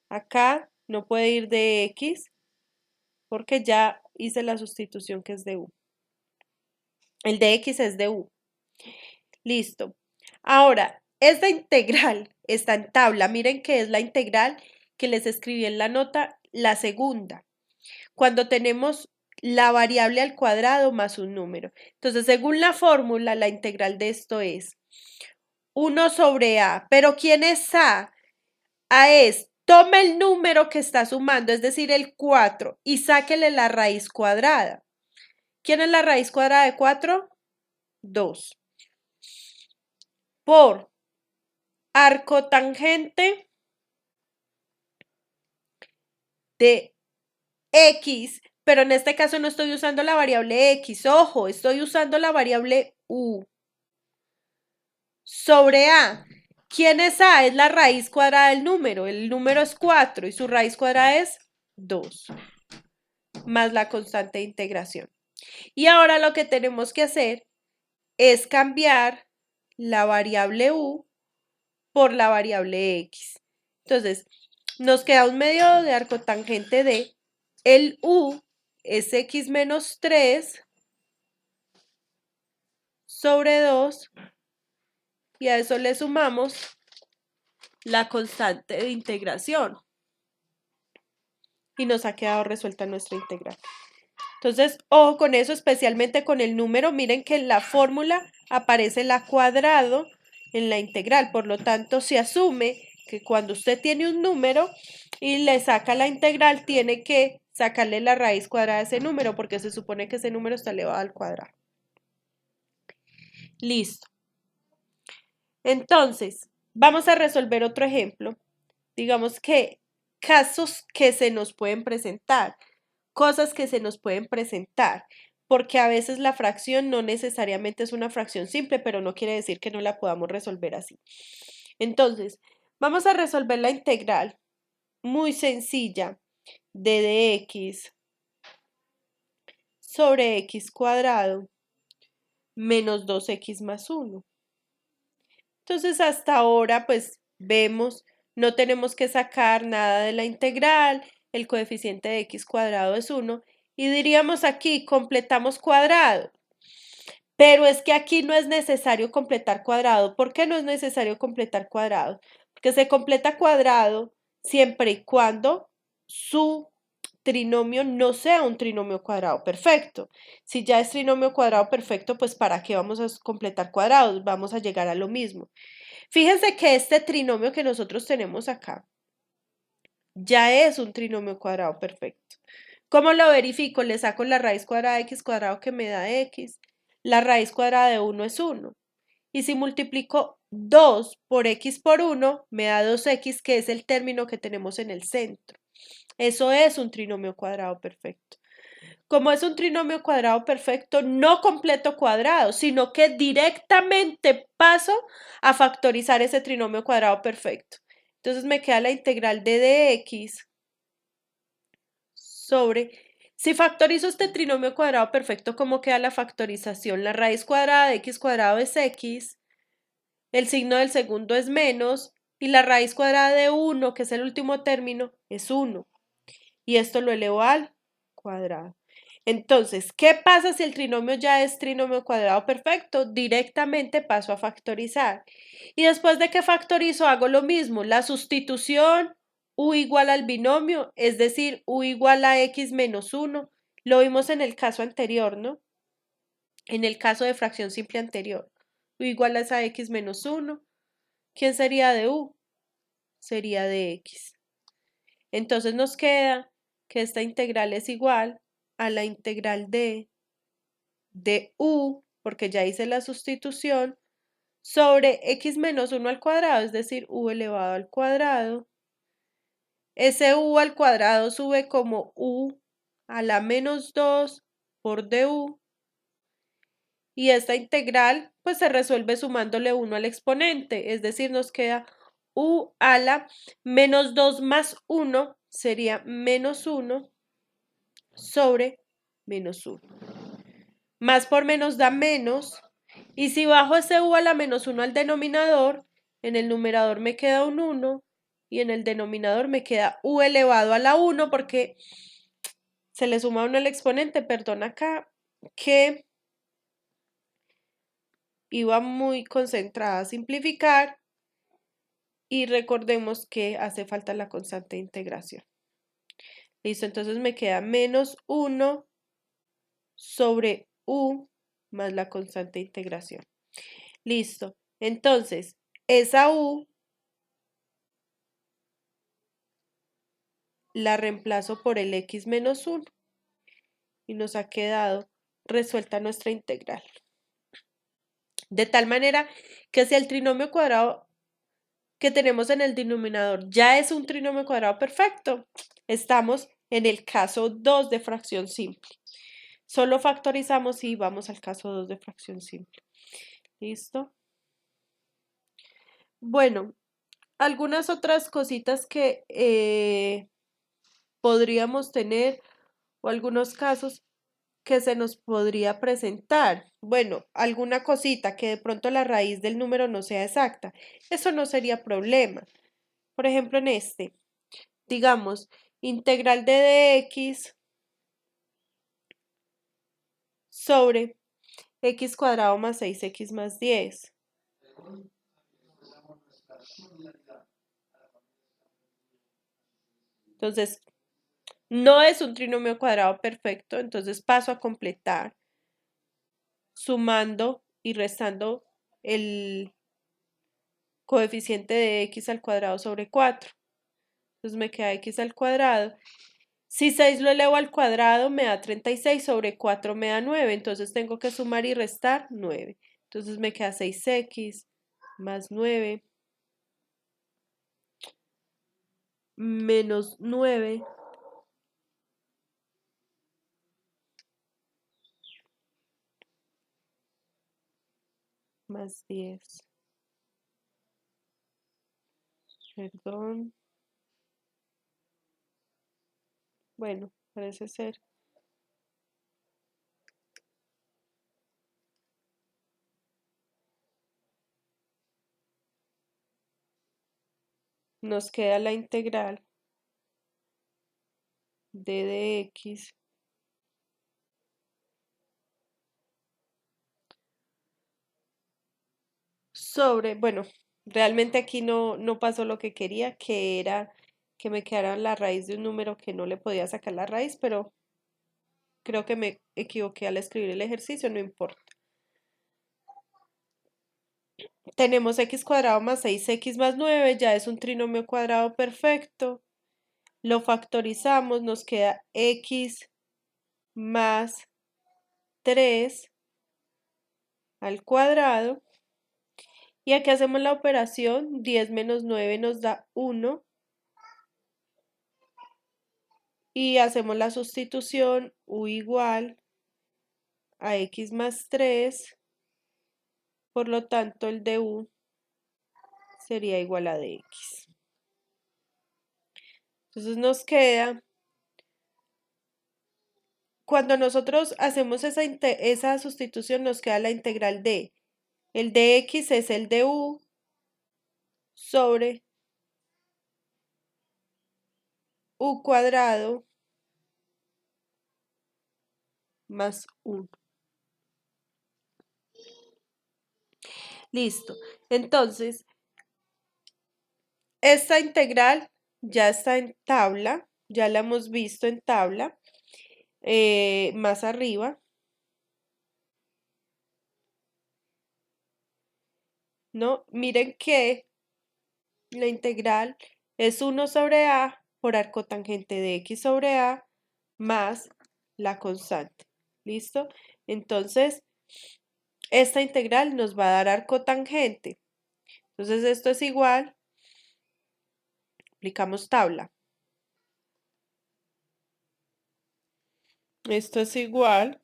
acá no puede ir de x porque ya hice la sustitución que es de u. El de x es de u. Listo. Ahora, esta integral está en tabla. Miren que es la integral que les escribí en la nota, la segunda, cuando tenemos la variable al cuadrado más un número. Entonces, según la fórmula, la integral de esto es 1 sobre a. ¿Pero quién es a? A es, toma el número que está sumando, es decir, el 4, y sáquele la raíz cuadrada. ¿Quién es la raíz cuadrada de 4? 2. Por arcotangente de x, pero en este caso no estoy usando la variable x, ojo, estoy usando la variable u. Sobre a. ¿Quién es a? Es la raíz cuadrada del número. El número es 4 y su raíz cuadrada es 2, más la constante de integración. Y ahora lo que tenemos que hacer es cambiar la variable u por la variable x. Entonces, nos queda un medio de arcotangente de el u es x menos 3 sobre 2 y a eso le sumamos la constante de integración y nos ha quedado resuelta nuestra integral. Entonces, ojo con eso, especialmente con el número. Miren que en la fórmula aparece la cuadrado en la integral, por lo tanto se asume que cuando usted tiene un número y le saca la integral, tiene que sacarle la raíz cuadrada de ese número, porque se supone que ese número está elevado al cuadrado. Listo. Entonces, vamos a resolver otro ejemplo. Digamos que casos que se nos pueden presentar, cosas que se nos pueden presentar, porque a veces la fracción no necesariamente es una fracción simple, pero no quiere decir que no la podamos resolver así. Entonces, vamos a resolver la integral muy sencilla de dx sobre x cuadrado menos 2x más 1. Entonces, hasta ahora, pues vemos, no tenemos que sacar nada de la integral, el coeficiente de x cuadrado es 1, y diríamos aquí, completamos cuadrado. Pero es que aquí no es necesario completar cuadrado. ¿Por qué no es necesario completar cuadrado? Porque se completa cuadrado siempre y cuando su trinomio no sea un trinomio cuadrado perfecto. Si ya es trinomio cuadrado perfecto, pues ¿para qué vamos a completar cuadrados? Vamos a llegar a lo mismo. Fíjense que este trinomio que nosotros tenemos acá ya es un trinomio cuadrado perfecto. ¿Cómo lo verifico? Le saco la raíz cuadrada de x cuadrado que me da x. La raíz cuadrada de 1 es 1. Y si multiplico 2 por x por 1, me da 2x, que es el término que tenemos en el centro. Eso es un trinomio cuadrado perfecto. Como es un trinomio cuadrado perfecto, no completo cuadrado, sino que directamente paso a factorizar ese trinomio cuadrado perfecto. Entonces me queda la integral de dx sobre, si factorizo este trinomio cuadrado perfecto, ¿cómo queda la factorización? La raíz cuadrada de x cuadrado es x, el signo del segundo es menos, y la raíz cuadrada de 1, que es el último término, es 1. Y esto lo elevo al cuadrado. Entonces, ¿qué pasa si el trinomio ya es trinomio cuadrado perfecto? Directamente paso a factorizar. Y después de que factorizo, hago lo mismo, la sustitución u igual al binomio, es decir, u igual a x menos 1. Lo vimos en el caso anterior, ¿no? En el caso de fracción simple anterior. U igual a x menos 1. ¿Quién sería de u? Sería de x. Entonces nos queda que esta integral es igual a la integral de u, porque ya hice la sustitución, sobre x menos 1 al cuadrado, es decir, u elevado al cuadrado. Ese u al cuadrado sube como u a la menos 2 por du. Y esta integral pues se resuelve sumándole 1 al exponente, es decir, nos queda u a la menos 2 más 1 sería menos 1 sobre menos 1. Más por menos da menos. Y si bajo ese u a la menos 1 al denominador, en el numerador me queda un 1 y en el denominador me queda u elevado a la 1 porque se le suma 1 al exponente, perdón acá, que iba muy concentrada a simplificar y recordemos que hace falta la constante de integración. Listo, entonces me queda menos 1 sobre u más la constante de integración. Listo, entonces esa u la reemplazo por el x menos 1 y nos ha quedado resuelta nuestra integral. De tal manera que si el trinomio cuadrado que tenemos en el denominador ya es un trinomio cuadrado perfecto, estamos en el caso 2 de fracción simple. Solo factorizamos y vamos al caso 2 de fracción simple. ¿Listo? Bueno, algunas otras cositas que podríamos tener o algunos casos que se nos podría presentar. Bueno, alguna cosita que de pronto la raíz del número no sea exacta. Eso no sería problema. Por ejemplo, en este, digamos, integral de dx sobre x cuadrado más 6x más 10. Entonces, no es un trinomio cuadrado perfecto, entonces paso a completar sumando y restando el coeficiente de x al cuadrado sobre 4. Entonces me queda x al cuadrado. Si 6 lo elevo al cuadrado me da 36, sobre 4 me da 9, entonces tengo que sumar y restar 9. Entonces me queda 6x más 9 menos 9 más 10. Perdón. Bueno, parece ser. Nos queda la integral de dx sobre, bueno, realmente aquí no pasó lo que quería, que era que me quedara la raíz de un número que no le podía sacar la raíz, pero creo que me equivoqué al escribir el ejercicio, no importa. Tenemos x cuadrado más 6x más 9, ya es un trinomio cuadrado perfecto. Lo factorizamos, nos queda x más 3 al cuadrado. Y aquí hacemos la operación, 10 menos 9 nos da 1. Y hacemos la sustitución, u igual a x más 3. Por lo tanto, el de u sería igual a dx. Entonces nos queda, cuando nosotros hacemos esa sustitución, nos queda la integral de, el de x es el de u sobre u cuadrado más 1. Listo. Entonces, esta integral ya está en tabla, ya la hemos visto en tabla, más arriba. ¿No? Miren que la integral es 1 sobre a por arcotangente de x sobre a más la constante. ¿Listo? Entonces, esta integral nos va a dar arcotangente. Entonces, esto es igual, aplicamos tabla. Esto es igual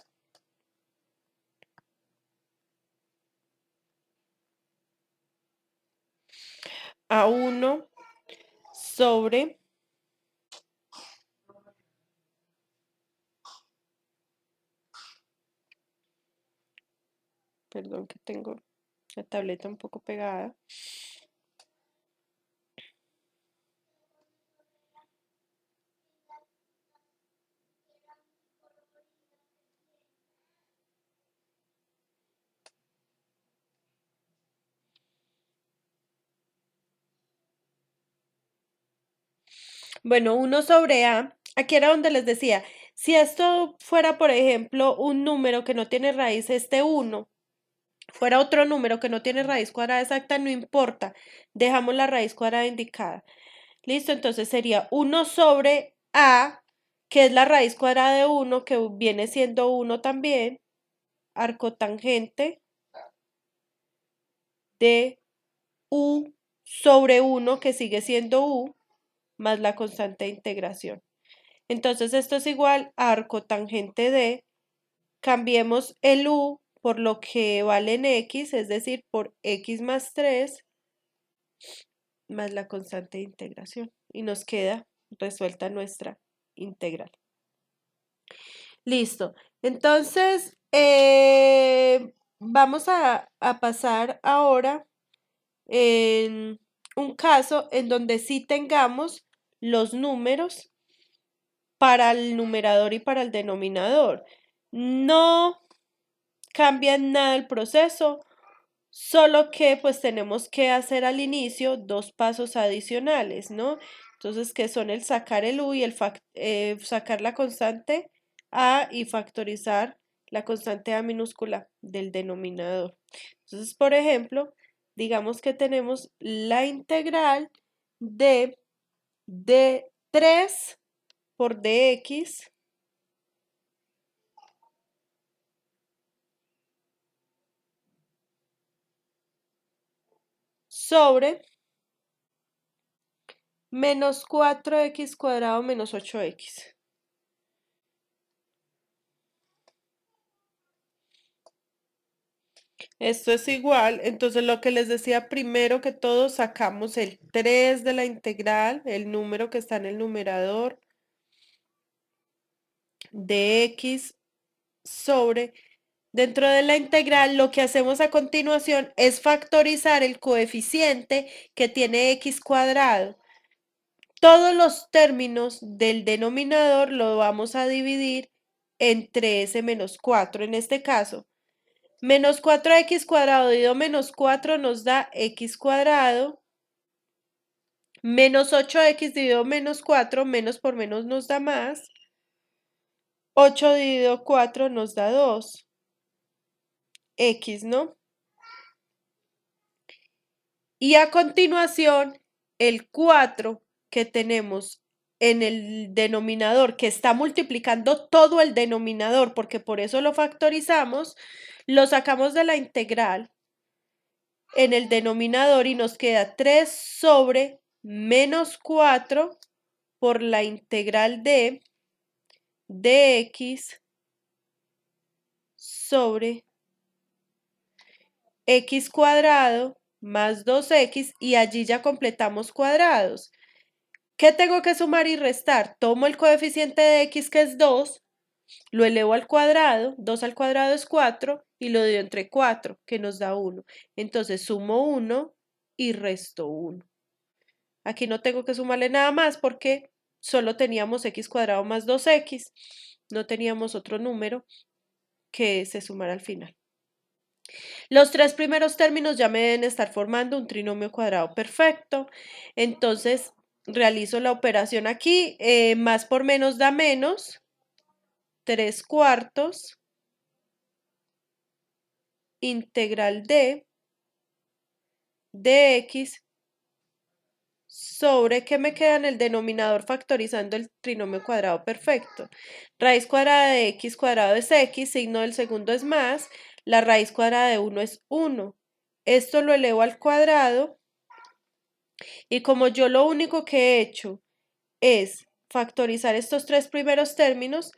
a 1 sobre, perdón que tengo la tableta un poco pegada. Bueno, 1 sobre A, aquí era donde les decía, si esto fuera, por ejemplo, un número que no tiene raíz, este 1, fuera otro número que no tiene raíz cuadrada exacta, no importa, dejamos la raíz cuadrada indicada. Listo, entonces sería 1 sobre A, que es la raíz cuadrada de 1, que viene siendo 1 también, arcotangente de U sobre 1, que sigue siendo U, más la constante de integración. Entonces esto es igual a arcotangente de, cambiemos el U por lo que vale en X, es decir, por X más 3, más la constante de integración. Y nos queda resuelta nuestra integral. Listo. Entonces, vamos a pasar ahora en un caso en donde sí tengamos los números para el numerador y para el denominador. No cambia en nada el proceso, solo que pues tenemos que hacer al inicio dos pasos adicionales, ¿no? Entonces, que son el sacar el u y el sacar la constante a y factorizar la constante a minúscula del denominador. Entonces, por ejemplo, digamos que tenemos la integral de 3 por dx sobre menos 4x cuadrado menos 8x. Esto es igual, entonces lo que les decía, primero que todo sacamos el 3 de la integral, el número que está en el numerador, de x sobre, dentro de la integral lo que hacemos a continuación es factorizar el coeficiente que tiene x cuadrado. Todos los términos del denominador lo vamos a dividir entre ese menos 4, en este caso. Menos 4x cuadrado dividido menos 4 nos da x cuadrado. Menos 8x dividido menos 4, menos por menos nos da más. 8 dividido 4 nos da 2. X, ¿no? Y a continuación, el 4 que tenemos en el denominador, que está multiplicando todo el denominador, porque por eso lo factorizamos, lo sacamos de la integral en el denominador y nos queda 3 sobre menos 4 por la integral de dx sobre x cuadrado más 2x y allí ya completamos cuadrados. ¿Qué tengo que sumar y restar? Tomo el coeficiente de x que es 2, lo elevo al cuadrado, 2 al cuadrado es 4 y lo divido entre 4 que nos da 1. Entonces sumo 1 y resto 1. Aquí no tengo que sumarle nada más porque solo teníamos x cuadrado más 2x, no teníamos otro número que se sumara al final. Los tres primeros términos ya me deben estar formando un trinomio cuadrado perfecto. Entonces realizo la operación aquí. Más por menos da menos. 3 cuartos. Integral de dx sobre, ¿qué me queda en el denominador factorizando el trinomio cuadrado perfecto? Raíz cuadrada de x cuadrado es x, signo del segundo es más, la raíz cuadrada de 1 es 1. Esto lo elevo al cuadrado y como yo lo único que he hecho es factorizar estos tres primeros términos,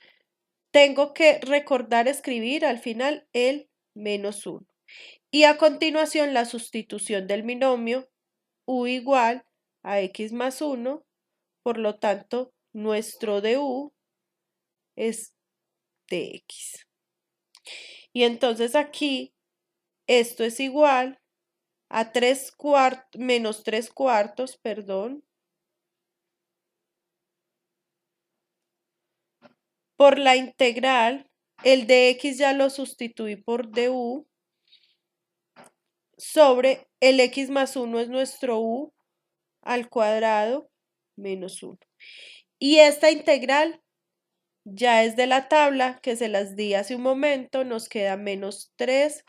tengo que recordar escribir al final el menos 1. Y a continuación la sustitución del binomio u igual a x más 1, por lo tanto, nuestro du es dx. Y entonces aquí, esto es igual a menos 3 cuartos, perdón, por la integral, el dx ya lo sustituí por du, sobre el x más 1 es nuestro u al cuadrado menos 1. Y esta integral ya es de la tabla que se las di hace un momento, nos queda menos 3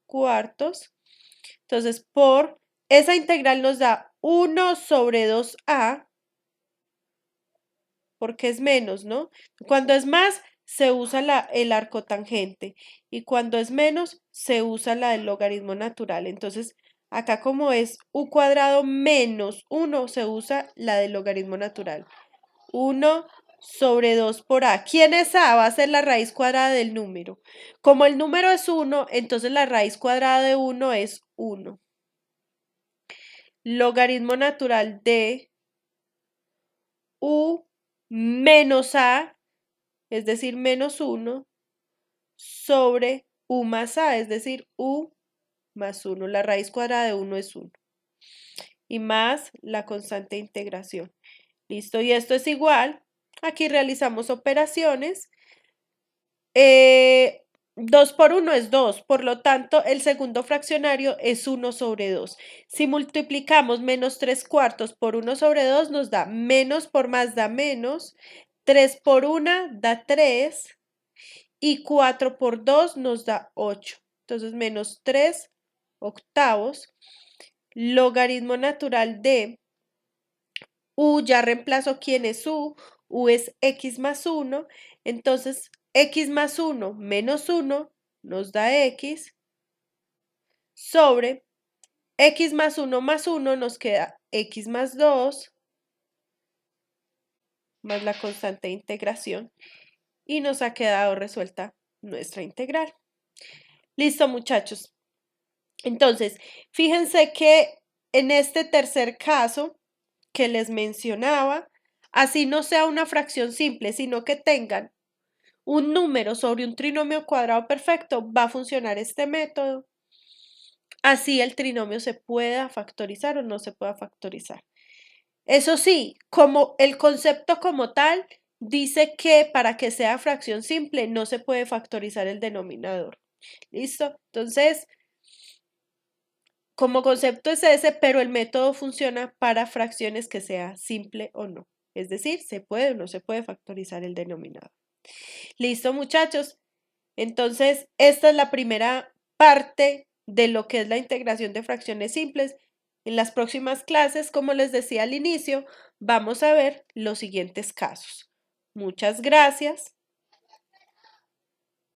cuartos. Entonces, por esa integral nos da 1 sobre 2a, porque es menos, ¿no? Cuando es más, se usa el arco tangente y cuando es menos, se usa la del logaritmo natural. Entonces, acá como es u cuadrado menos 1, se usa la del logaritmo natural. 1 sobre 2 por a. ¿Quién es a? Va a ser la raíz cuadrada del número. Como el número es 1, entonces la raíz cuadrada de 1 es 1. Logaritmo natural de u menos a, es decir, menos 1, sobre u más a, es decir, u más 1. La raíz cuadrada de 1 es 1. Y más la constante de integración. Listo, y esto es igual. Aquí realizamos operaciones. 2 por 1 es 2, por lo tanto el segundo fraccionario es 1 sobre 2. Si multiplicamos menos 3 cuartos por 1 sobre 2 nos da menos por más da menos, 3 por 1 da 3 y 4 por 2 nos da 8. Entonces menos 3 octavos, logaritmo natural de u, ya reemplazo quién es u es x más 1, entonces x más 1 menos 1 nos da x sobre x más 1 nos queda x más 2 más la constante de integración y nos ha quedado resuelta nuestra integral. Listo, muchachos. Entonces, fíjense que en este tercer caso que les mencionaba, así no sea una fracción simple, sino que tengan un número sobre un trinomio cuadrado perfecto, va a funcionar este método. Así el trinomio se pueda factorizar o no se pueda factorizar. Eso sí, como el concepto como tal dice que para que sea fracción simple no se puede factorizar el denominador. ¿Listo? Entonces, como concepto es ese, pero el método funciona para fracciones que sea simple o no. Es decir, se puede o no se puede factorizar el denominador. Listo, muchachos. Entonces, esta es la primera parte de lo que es la integración de fracciones simples. En las próximas clases, como les decía al inicio, vamos a ver los siguientes casos. Muchas gracias.